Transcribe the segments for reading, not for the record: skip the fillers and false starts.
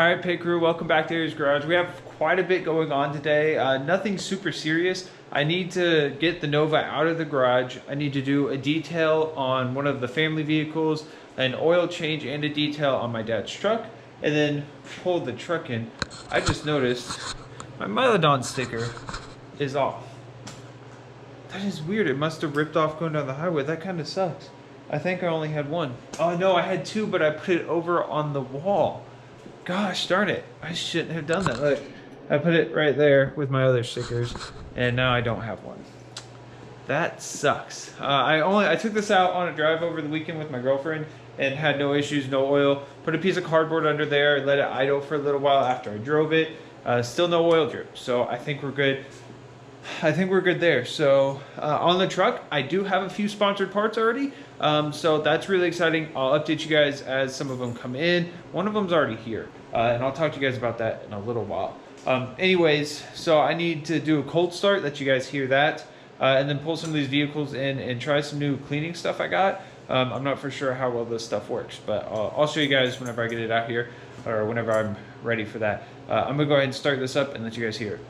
All right, Pit Crew, welcome back to Aries Garage. We have quite a bit going on today. Nothing super serious. I need to get the Nova out of the garage. I need to do a detail on one of the family vehicles, an oil change and a detail on my dad's truck, and then pull the truck in. I just noticed my Mylodon sticker is off. That is weird. It must have ripped off going down the highway. That kind of sucks. I think I only had one. Oh no, I had two, but I put it over on the wall. Gosh darn it, I shouldn't have done that. Look, I put it right there with my other stickers, and now I don't have one. That sucks. I took this out on a drive over the weekend with my girlfriend and had no issues, no oil. Put a piece of cardboard under there and let it idle for a little while after I drove it. Still no oil drip, so I think we're good. I think we're good there. So on the truck, I do have a few sponsored parts already. So that's really exciting. I'll update you guys as some of them come in. One of them's already here. And I'll talk to you guys about that in a little while. Anyways, so I need to do a cold start, let you guys hear that. And then pull some of these vehicles in and try some new cleaning stuff I got. I'm not for sure how well this stuff works, but I'll show you guys whenever I get it out here or whenever I'm ready for that. I'm gonna go ahead and start this up and let you guys hear it.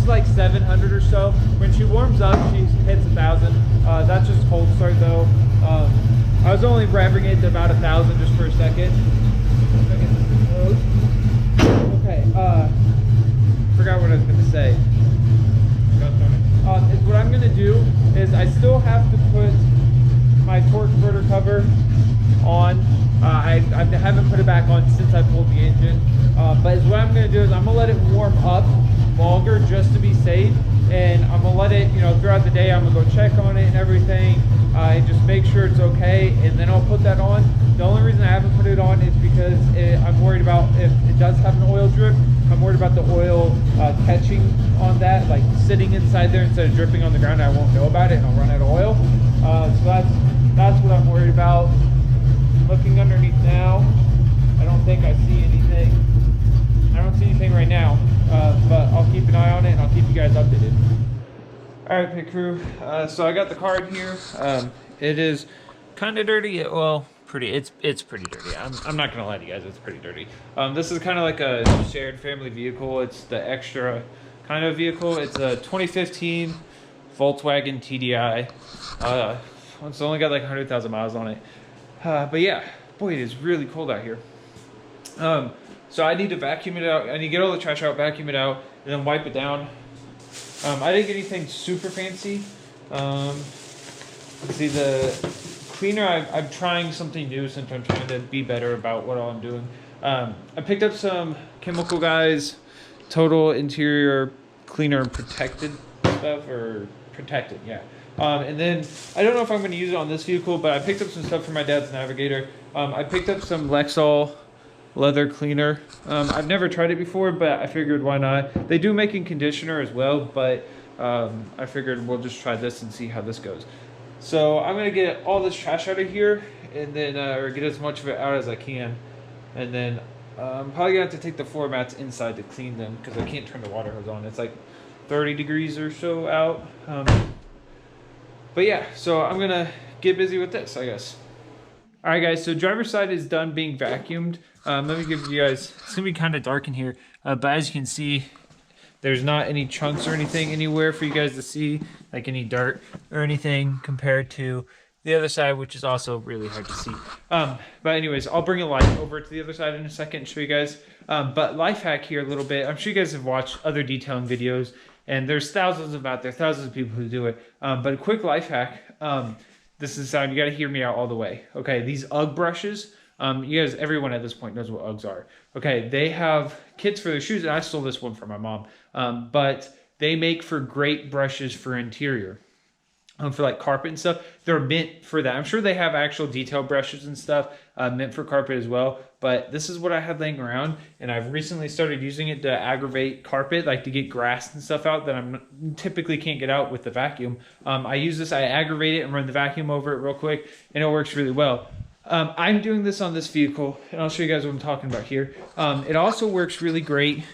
Like 700 or so. When she warms up, she hits 1,000. That's just cold start though. I was only revving it to about 1,000 just for a second. Okay, forgot what I was gonna say. Is what I'm gonna do is I still have to put my torque converter cover on. I haven't put it back on since I pulled the engine. But what I'm gonna do is I'm gonna let it warm up longer just to be safe, and I'm gonna let it, throughout the day I'm gonna go check on it and everything, and just make sure it's okay, and then I'll put that on. The only reason I haven't put it on is because I'm worried about if it does have an oil drip. I'm worried about the oil catching on that, like sitting inside there instead of dripping on the ground. I won't know about it and I'll run out of oil. So that's what I'm worried about. Looking underneath now, I don't think I see anything. I don't see anything right now, but I'll keep an eye on it and I'll keep you guys updated. All right, Pit Crew. So I got the car in here. It is kind of dirty. Well, it's pretty dirty. I'm not gonna lie to you guys. It's pretty dirty. This is kind of like a shared family vehicle. It's the extra kind of vehicle. It's a 2015 Volkswagen TDI. It's only got like 100,000 miles on it. But yeah, boy, it is really cold out here. So I need to vacuum it out. I need to get all the trash out, vacuum it out, and then wipe it down. I didn't get anything super fancy. Let's see, the cleaner, I'm trying something new since I'm trying to be better about what all I'm doing. I picked up some Chemical Guys Total Interior Cleaner Protected stuff, or Protected, yeah. And then, I don't know if I'm going to use it on this vehicle, but I picked up some stuff for my dad's Navigator. I picked up some Lexol leather cleaner. I've never tried it before, but I figured why not. They do make a conditioner as well, but I figured we'll just try this and see how this goes. So I'm gonna get all this trash out of here, and then or get as much of it out as I can, and then I'm probably gonna have to take the floor mats inside to clean them because I can't turn the water hose on. It's like 30 degrees or so out. But yeah, so I'm gonna get busy with this, I guess. All right, guys, so driver's side is done being vacuumed. Let me give you guys, it's gonna be kind of dark in here, but as you can see, there's not any chunks or anything anywhere for you guys to see, like any dirt or anything compared to the other side, which is also really hard to see. But anyways, I'll bring a light over to the other side in a second and show you guys. But life hack here a little bit. I'm sure you guys have watched other detailing videos, and there's thousands of out there, thousands of people who do it. But a quick life hack. This is sound. You got to hear me out all the way. Okay, these UGG brushes. You guys, everyone at this point knows what Uggs are. Okay, they have kits for their shoes, and I stole this one from my mom. But they make for great brushes for interior. For like carpet and stuff. They're meant for that. I'm sure they have actual detail brushes and stuff meant for carpet as well. But this is what I had laying around, and I've recently started using it to aggravate carpet, like to get grass and stuff out that I typically can't get out with the vacuum. I use this, I aggravate it and run the vacuum over it real quick, and it works really well. I'm doing this on this vehicle, and I'll show you guys what I'm talking about here. It also works really great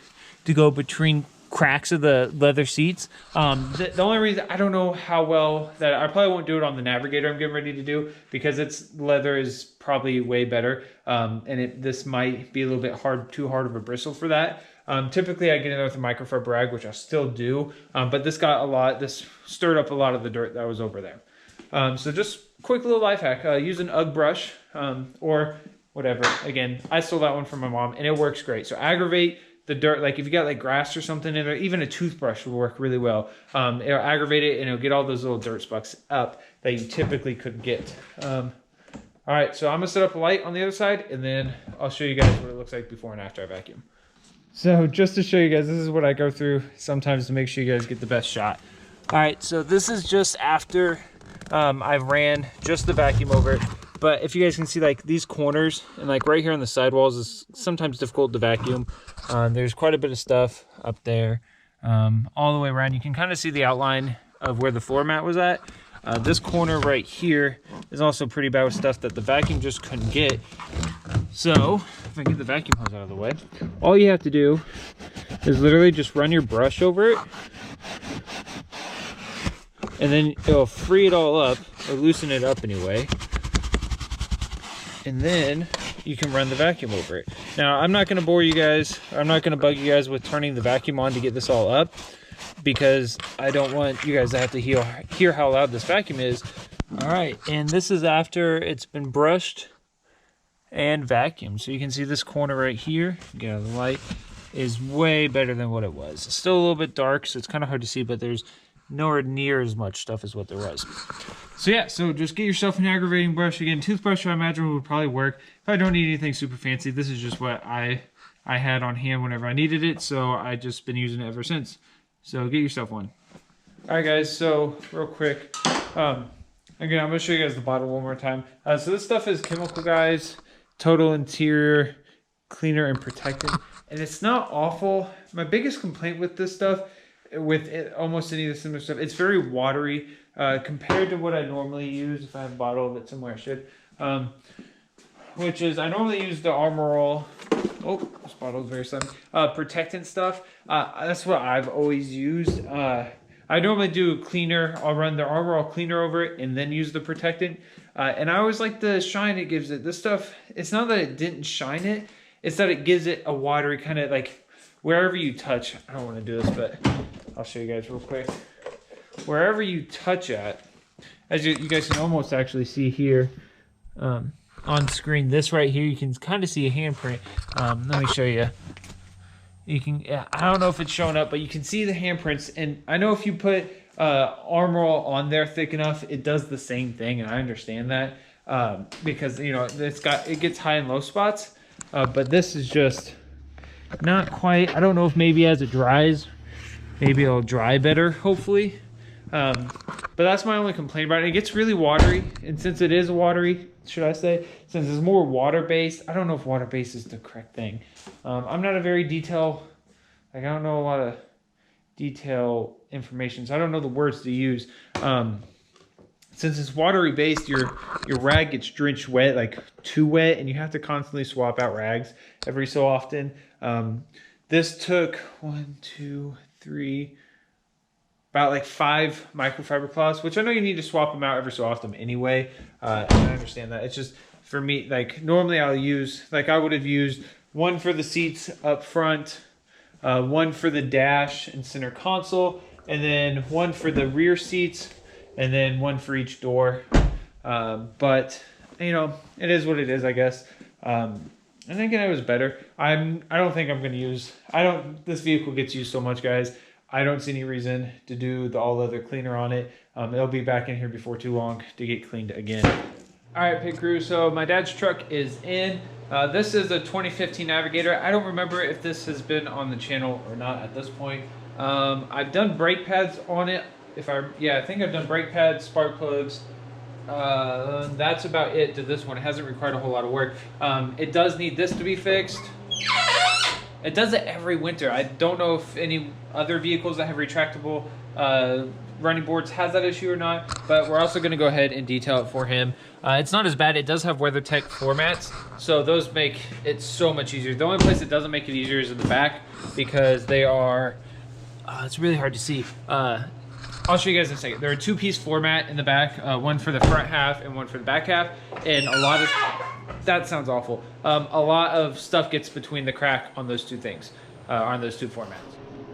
to go between cracks of the leather seats. The only reason, I don't know how well that, I probably won't do it on the Navigator I'm getting ready to do, because its leather is probably way better. And this might be a little bit too hard of a bristle for that. Typically I get in there with a microfiber rag, which I still do. But this stirred up a lot of the dirt that was over there. So just quick little life hack, use an UGG brush, or whatever. Again, I stole that one from my mom, and it works great. So aggravate the dirt, like if you got like grass or something in there, even a toothbrush will work really well. It'll aggravate it, and it'll get all those little dirt specks up that you typically couldn't get. All right, so I'm gonna set up a light on the other side, and then I'll show you guys what it looks like before and after I vacuum. So just to show you guys, this is what I go through sometimes to make sure you guys get the best shot. All right, so this is just after I ran just the vacuum over it. But if you guys can see, like these corners and like right here on the sidewalls is sometimes difficult to vacuum. There's quite a bit of stuff up there all the way around. You can kind of see the outline of where the floor mat was at. This corner right here is also pretty bad with stuff that the vacuum just couldn't get. So if I get the vacuum hose out of the way, all you have to do is literally just run your brush over it, and then it'll free it all up, or loosen it up anyway. And then you can run the vacuum over it. Now, I'm not going to bore you guys. I'm not going to bug you guys with turning the vacuum on to get this all up, because I don't want you guys to have to hear how loud this vacuum is. All right, and this is after it's been brushed and vacuumed. So you can see this corner right here, get out of the light, is way better than what it was. It's still a little bit dark, so it's kind of hard to see, but there's nowhere near as much stuff as what there was. So yeah, so just get yourself an aggravating brush. Again, toothbrush I imagine would probably work. If I don't need anything super fancy, this is just what I had on hand whenever I needed it, so I just been using it ever since. So get yourself one. All right guys, so real quick, again, I'm gonna show you guys the bottle one more time. So this stuff is Chemical Guys Total Interior Cleaner and Protectant, and it's not awful. My biggest complaint with this stuff, with almost any of the similar stuff, it's very watery compared to what I normally use. If I have a bottle of it somewhere, I should. Which is, I normally use the Armor All. Oh, this bottle is very slimy. Protectant stuff. That's what I've always used. I normally do cleaner. I'll run the Armor All cleaner over it and then use the protectant. And I always like the shine it gives it. This stuff, it's not that it didn't shine it, it's that it gives it a watery kind of, like wherever you touch. I don't want to do this, but I'll show you guys real quick. Wherever you touch at, as you guys can almost actually see here on screen, this right here, you can kind of see a handprint. Let me show you. You can, I don't know if it's showing up, but you can see the handprints. And I know if you put Armor All on there thick enough, it does the same thing, and I understand that because you know it gets high and low spots. But this is just not quite. I don't know if maybe as it dries, maybe it'll dry better, hopefully. But that's my only complaint about it. It gets really watery, and since it is watery, should I say, since it's more water-based, I don't know if water-based is the correct thing. I'm not a very I don't know a lot of detail information, so I don't know the words to use. Since it's watery-based, your rag gets drenched wet, like too wet, and you have to constantly swap out rags every so often. This took 1, 2, 3... about like 5 microfiber cloths, which I know you need to swap them out every so often anyway. And I understand that. It's just, for me, like normally I'll use, like I would have used one for the seats up front, one for the dash and center console, and then one for the rear seats, and then one for each door. But you know, it is what it is, I guess. And again, it was better. I don't think I'm going to use. This vehicle gets used so much, guys. I don't see any reason to do the all leather cleaner on it. It'll be back in here before too long to get cleaned again. All right, pit crew. So my dad's truck is in. This is a 2015 Navigator. I don't remember if this has been on the channel or not at this point. I've done brake pads on it. I think I've done brake pads, spark plugs. That's about it to this one. It hasn't required a whole lot of work. It does need this to be fixed. It does it every winter. I don't know if any other vehicles that have retractable running boards has that issue or not, but we're also going to go ahead and detail it for him. It's not as bad. It does have WeatherTech floor mats, so those make it so much easier. The only place it doesn't make it easier is in the back, because they are, it's really hard to see. I'll show you guys in a second. There are two-piece floor mat in the back, one for the front half and one for the back half, and a lot of, that sounds awful. A lot of stuff gets between the crack on those two things, on those two floor mats.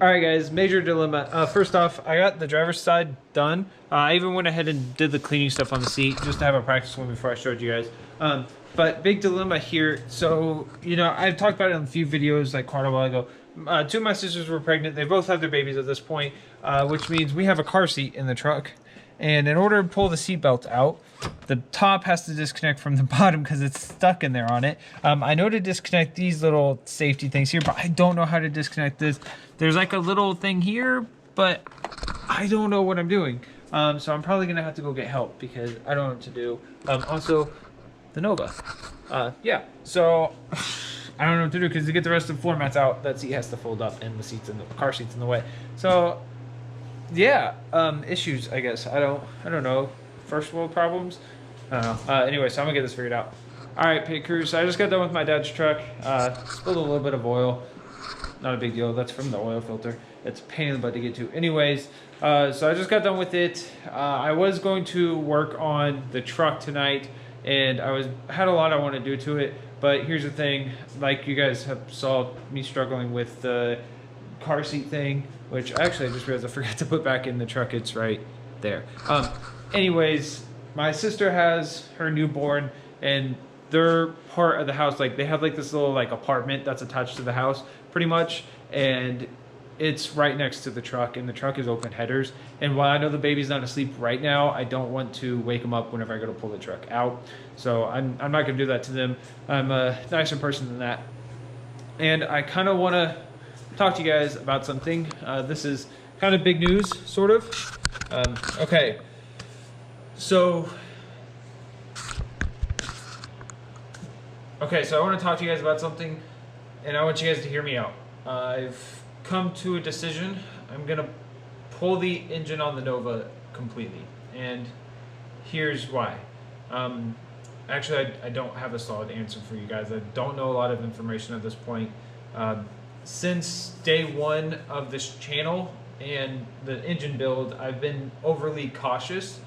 All right, guys, major dilemma. First off, I got the driver's side done. I even went ahead and did the cleaning stuff on the seat just to have a practice one before I showed you guys. But big dilemma here. So, you know, I've talked about it in a few videos like quite a while ago. Two of my sisters were pregnant. They both have their babies at this point, which means we have a car seat in the truck. And in order to pull the seatbelt out, the top has to disconnect from the bottom because it's stuck in there on it. I know to disconnect these little safety things here, but I don't know how to disconnect this. There's like a little thing here, but I don't know what I'm doing. So I'm probably gonna have to go get help because I don't know what to do. Also, the Nova. Yeah, so I don't know what to do because to get the rest of the floor mats out, that seat has to fold up and the seats in the car seat's in the way. So yeah, issues, I guess. I don't know. First world problems? I don't know. Anyway, so I'm gonna get this figured out. All right, pit crew. So I just got done with my dad's truck. Spilled a little bit of oil. Not a big deal. That's from the oil filter. It's a pain in the butt to get to. Anyways, so I just got done with it. I was going to work on the truck tonight, and I had a lot I want to do to it. But here's the thing, like you guys have saw me struggling with the car seat thing, which actually I just realized I forgot to put back in the truck. It's right there. Anyways, my sister has her newborn, and their part of the house, like they have like this little like apartment that's attached to the house pretty much, and it's right next to the truck, and the truck is open headers. And while I know the baby's not asleep right now, I don't want to wake them up whenever I go to pull the truck out. So I'm not gonna do that to them. I'm a nicer person than that. And I kind of want to talk to you guys about something. This is kind of big news, sort of. Okay, so I want to talk to you guys about something, and I want you guys to hear me out. I've come to a decision. I'm gonna pull the engine on the Nova completely, and here's why. Actually, I don't have a solid answer for you guys. I don't know a lot of information at this point. Since day one of this channel and the engine build, I've been overly cautious.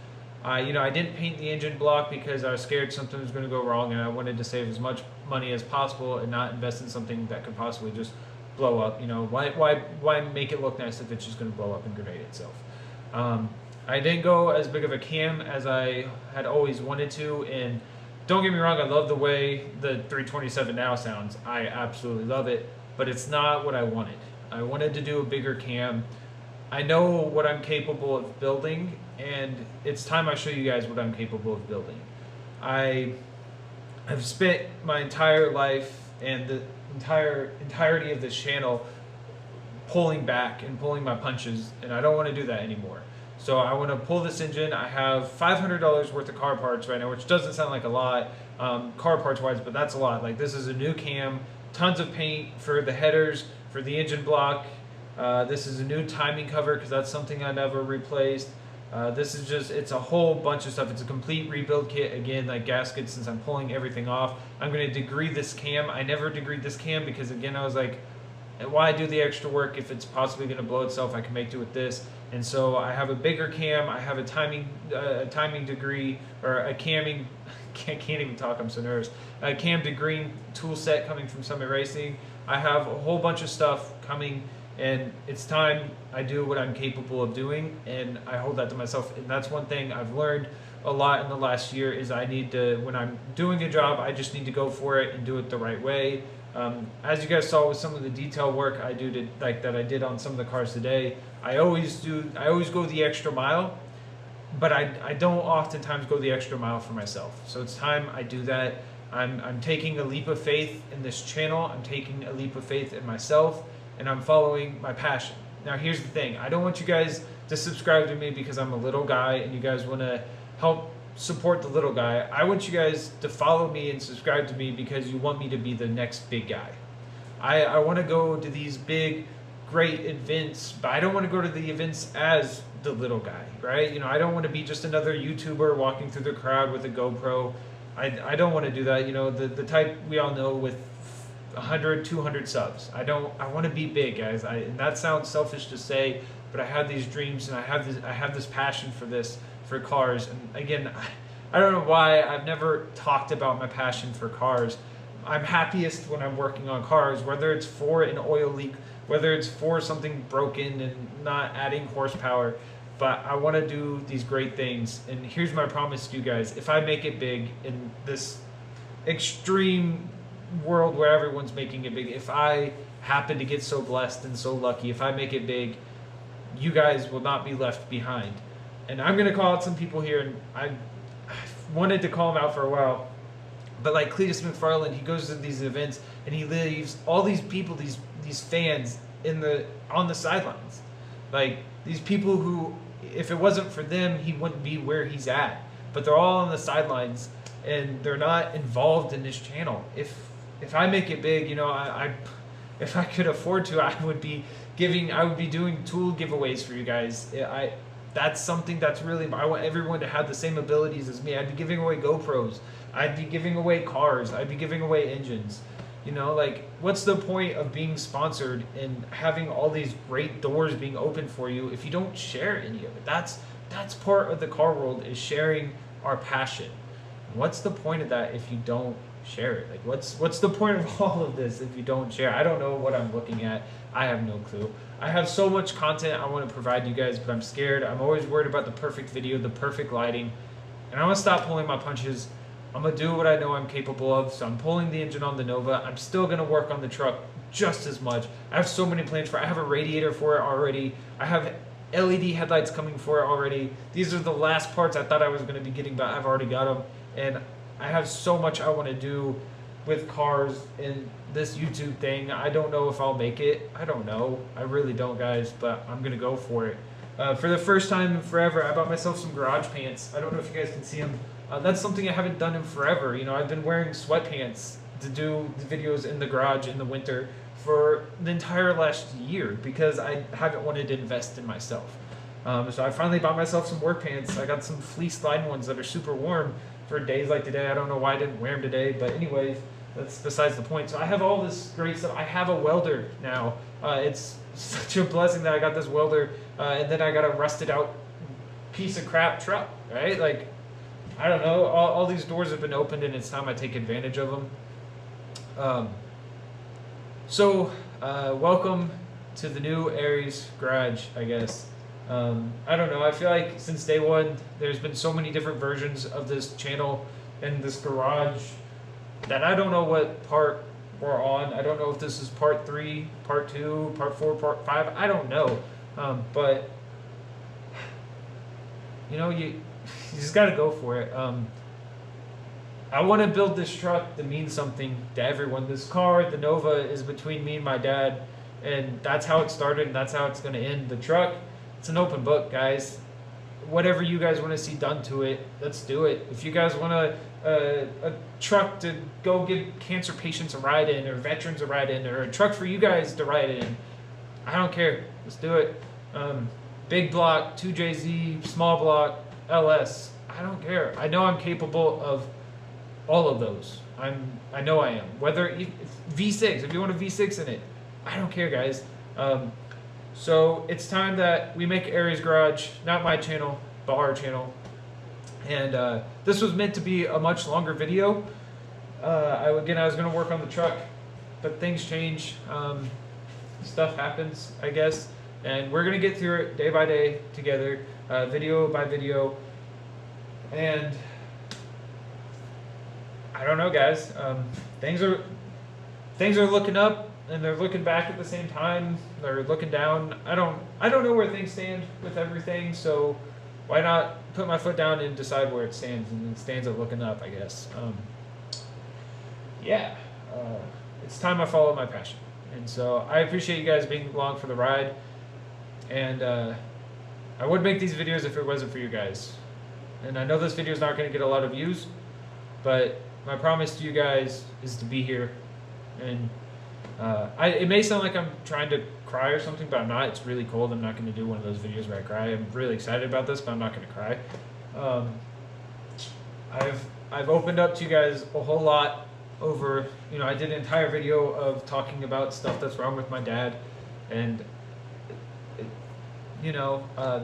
I didn't paint the engine block because I was scared something was going to go wrong, and I wanted to save as much money as possible and not invest in something that could possibly just blow up. You know, why make it look nice if it's just going to blow up and grenade itself? I didn't go as big of a cam as I had always wanted to, and don't get me wrong, I love the way the 327 now sounds. I absolutely love it, but it's not what I wanted. I wanted to do a bigger cam. I know what I'm capable of building, and it's time I show you guys what I'm capable of building. I've spent my entire life and the entirety of this channel pulling back and pulling my punches, and I don't want to do that anymore. So I want to pull this engine. I have $500 worth of car parts right now, which doesn't sound like a lot car parts wise, but that's a lot. Like, this is a new cam, tons of paint for the headers, for the engine block. This is a new timing cover because that's something I never replaced. This is just, it's a whole bunch of stuff. It's a complete rebuild kit, again, like gaskets, since I'm pulling everything off. I'm going to degree this cam. I never degreed this cam because, again, I was like, why do the extra work if it's possibly going to blow itself? I can make do with this. And so I have a bigger cam. I have a timing degree, or a camming, can't even talk, I'm so nervous. A cam degree tool set coming from Summit Racing. I have a whole bunch of stuff coming, and it's time I do what I'm capable of doing, and I hold that to myself. And that's one thing I've learned a lot in the last year is I need to, when I'm doing a job, I just need to go for it and do it the right way. As you guys saw with some of the detail work I do to, like that I did on some of the cars today, I always go the extra mile, but I don't oftentimes go the extra mile for myself. So it's time I do that. I'm taking a leap of faith in this channel. I'm taking a leap of faith in myself, and I'm following my passion. Now here's the thing. I don't want you guys to subscribe to me because I'm a little guy and you guys want to help support the little guy. I want you guys to follow me and subscribe to me because you want me to be the next big guy. I want to go to these big, great events, but I don't want to go to the events as the little guy, right? You know, I don't want to be just another YouTuber walking through the crowd with a GoPro. I don't want to do that. You know, the type we all know with 100, 200 subs. I want to be big, guys. And that sounds selfish to say, but I have these dreams and I have this passion for cars. And again, I don't know why I've never talked about my passion for cars. I'm happiest when I'm working on cars, whether it's for an oil leak, whether it's for something broken and not adding horsepower. But I want to do these great things. And here's my promise to you guys. If I make it big in this extreme world where everyone's making it big, if I happen to get so blessed and so lucky, if I make it big, you guys will not be left behind. And I'm going to call out some people here, and I wanted to call them out for a while. But like Cletus McFarland, he goes to these events and he leaves all these people, these fans on the sidelines. Like these people who, if it wasn't for them, he wouldn't be where he's at. But they're all on the sidelines and they're not involved in this channel. If I make it big, you know, if I could afford to, I would be doing tool giveaways for you guys. That's something that's really, I want everyone to have the same abilities as me. I'd be giving away GoPros. I'd be giving away cars. I'd be giving away engines. You know, like, what's the point of being sponsored and having all these great doors being open for you if you don't share any of it? That's part of the car world, is sharing our passion. What's the point of that if you don't share it? Like, what's the point of all of this if you don't share? I don't know what I'm looking at. I have no clue. I have so much content I want to provide you guys, but I'm scared. I'm always worried about the perfect video, the perfect lighting, and I want to stop pulling my punches. I'm going to do what I know I'm capable of, so I'm pulling the engine on the Nova. I'm still going to work on the truck just as much. I have so many plans for it. I have a radiator for it already. I have LED headlights coming for it already. These are the last parts I thought I was going to be getting, but I've already got them. And I have so much I want to do with cars and this YouTube thing. I don't know if I'll make it. I don't know. I really don't, guys, but I'm going to go for it. For the first time in forever, I bought myself some garage pants. I don't know if you guys can see them. That's something I haven't done in forever. You know, I've been wearing sweatpants to do the videos in the garage in the winter for the entire last year because I haven't wanted to invest in myself. So I finally bought myself some work pants. I got some fleece lined ones that are super warm for days like today. I don't know why I didn't wear them today, but anyways, that's besides the point. So I have all this great stuff. I have a welder now. It's such a blessing that I got this welder, and then I got a rusted out piece of crap truck, right? Like, I don't know. All these doors have been opened, and it's time I take advantage of them. Welcome to the new Aries garage, I guess. I don't know. I feel like since day one, there's been so many different versions of this channel and this garage that I don't know what part we're on. I don't know if this is part 3, part 2, part 4, part 5. I don't know. But you know, you just got to go for it. I want to build this truck to mean something to everyone. This car, the Nova, is between me and my dad, and that's how it started, and that's how it's going to end. The truck, it's an open book, guys. Whatever you guys want to see done to it, let's do it. If you guys want a truck to go give cancer patients a ride in, or veterans a ride in, or a truck for you guys to ride in, I don't care. Let's do it. Big block, 2JZ, small block, LS. I don't care. I know I'm capable of all of those. I know I am. Whether V6, if you want a V6 in it, I don't care, guys. So it's time that we make Aries Garage, not my channel, but our channel. And this was meant to be a much longer video. I was going to work on the truck, but things change. Stuff happens, I guess. And we're going to get through it day by day together, video by video. And I don't know, guys. Things are looking up, and they're looking back at the same time. They're looking down. I don't know where things stand with everything. So why not put my foot down and decide where it stands? And it stands at looking up, I guess. Yeah, it's time I follow my passion. And so I appreciate you guys being along for the ride. And I would make these videos if it wasn't for you guys. And I know this video is not going to get a lot of views, but my promise to you guys is to be here. And it may sound like I'm trying to cry or something, but I'm not. It's really cold. I'm not going to do one of those videos where I cry. I'm really excited about this, but I'm not going to cry. I've opened up to you guys a whole lot over, I did an entire video of talking about stuff that's wrong with my dad, and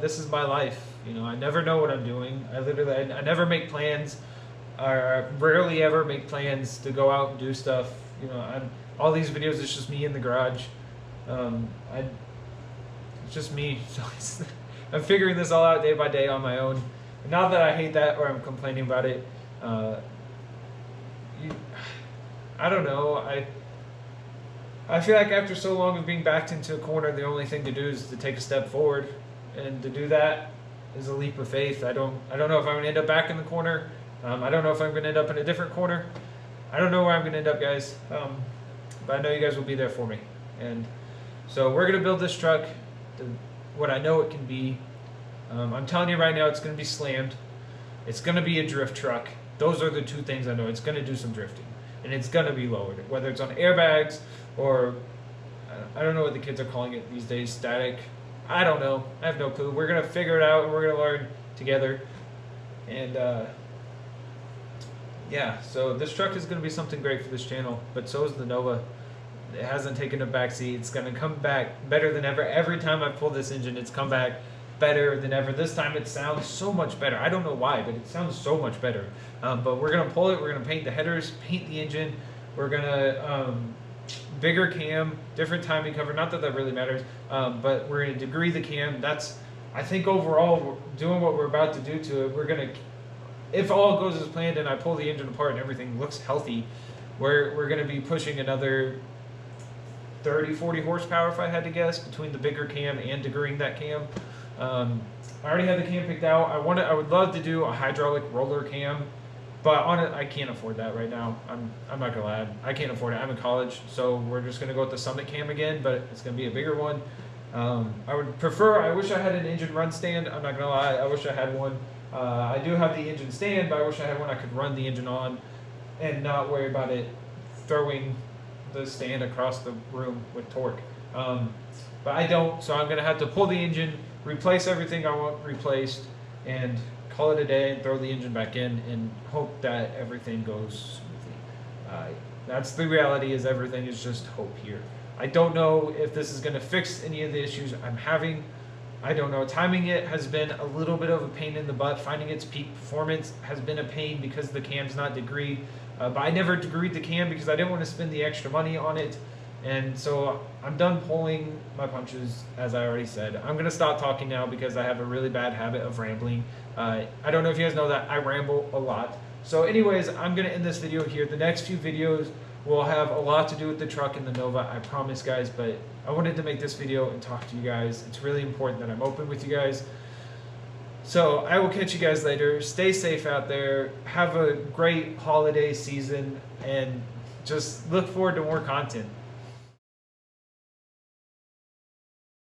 this is my life. I never know what I'm doing. I never make plans. I rarely ever make plans to go out and do stuff. All these videos, it's just me in the garage. It's just me. So I'm figuring this all out day by day on my own. And not that I hate that or I'm complaining about it. I don't know. I feel like after so long of being backed into a corner, the only thing to do is to take a step forward, and to do that is a leap of faith. I don't know if I'm going to end up back in the corner. I don't know if I'm going to end up in a different corner. I don't know where I'm going to end up, guys. But I know you guys will be there for me. And so we're going to build this truck to what I know it can be. I'm telling you right now, it's going to be slammed. It's going to be a drift truck. Those are the two things I know. It's going to do some drifting. And it's going to be lowered. Whether it's on airbags or, I don't know what the kids are calling it these days, static. I don't know. I have no clue. We're going to figure it out, and we're going to learn together. And, yeah, so this truck is going to be something great for this channel, but so is the Nova. It hasn't taken a backseat. It's going to come back better than ever. Every time I pull this engine, it's come back better than ever. This time it sounds so much better. I don't know why, but it sounds so much better. But we're going to pull it. We're going to paint the headers, paint the engine. We're going to bigger cam, different timing cover. Not that really matters, but we're going to degree the cam. I think overall, doing what we're about to do to it, we're going to, if all goes as planned and I pull the engine apart and everything looks healthy, we're going to be pushing another 30, 40 horsepower if I had to guess, between the bigger cam and degreeing that cam. I already had the cam picked out. I would love to do a hydraulic roller cam, but on it, I can't afford that right now. I'm not gonna lie, I can't afford it. I'm in college, so we're just gonna go with the Summit cam again, but it's gonna be a bigger one. I wish I had an engine run stand. I'm not gonna lie, I wish I had one. I do have the engine stand, but I wish I had one I could run the engine on and not worry about it throwing the stand across the room with torque. But I don't, so I'm going to have to pull the engine, replace everything I want replaced, and call it a day and throw the engine back in and hope that everything goes smoothly. That's the reality, is everything is just hope here. I don't know if this is going to fix any of the issues I'm having. I don't know. Timing it has been a little bit of a pain in the butt. Finding its peak performance has been a pain because the cam's not degreed. But I never degreed the cam because I didn't want to spend the extra money on it. And so I'm done pulling my punches, as I already said. I'm going to stop talking now because I have a really bad habit of rambling. I don't know if you guys know that I ramble a lot. So anyways, I'm going to end this video here. The next few videos will have a lot to do with the truck and the Nova, I promise, guys. But I wanted to make this video and talk to you guys. It's really important that I'm open with you guys. So I will catch you guys later. Stay safe out there. Have a great holiday season, and just look forward to more content.